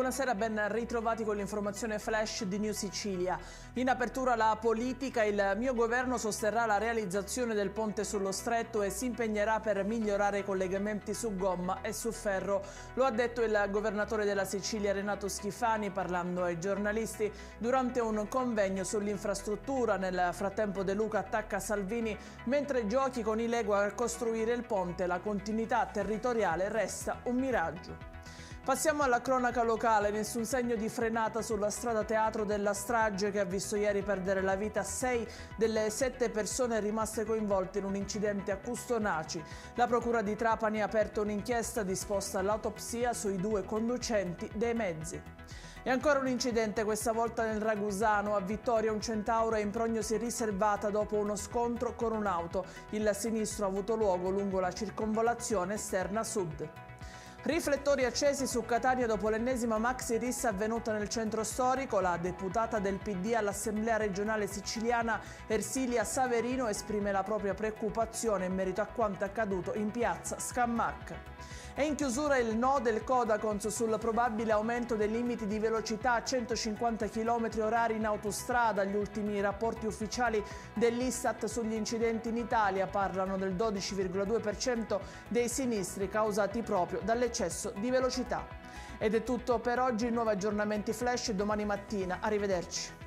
Buonasera, ben ritrovati con l'informazione flash di New Sicilia. In apertura la politica, il mio governo sosterrà la realizzazione del ponte sullo Stretto e si impegnerà per migliorare i collegamenti su gomma e su ferro. Lo ha detto il governatore della Sicilia Renato Schifani parlando ai giornalisti durante un convegno sull'infrastruttura. Nel frattempo De Luca attacca Salvini mentre giochi con i Lego a costruire il ponte. La continuità territoriale resta un miraggio. Passiamo alla cronaca locale. Nessun segno di frenata sulla strada teatro della strage che ha visto ieri perdere la vita 6 delle 7 persone rimaste coinvolte in un incidente a Custonaci. La procura di Trapani ha aperto un'inchiesta disposta all'autopsia sui 2 conducenti dei mezzi. E ancora un incidente, questa volta nel Ragusano. A Vittoria un centauro è in prognosi riservata dopo uno scontro con un'auto. Il sinistro ha avuto luogo lungo la circonvolazione esterna sud. Riflettori accesi su Catania dopo l'ennesima maxi rissa avvenuta nel centro storico. La deputata del PD all'Assemblea regionale siciliana Ersilia Saverino esprime la propria preoccupazione in merito a quanto accaduto in piazza Scammarca. E in chiusura il no del Codacons sul probabile aumento dei limiti di velocità a 150 km/h in autostrada. Gli ultimi rapporti ufficiali dell'Istat sugli incidenti in Italia parlano del 12,2% dei sinistri causati proprio dall'eccesso di velocità. Ed è tutto per oggi, nuovi aggiornamenti flash domani mattina. Arrivederci.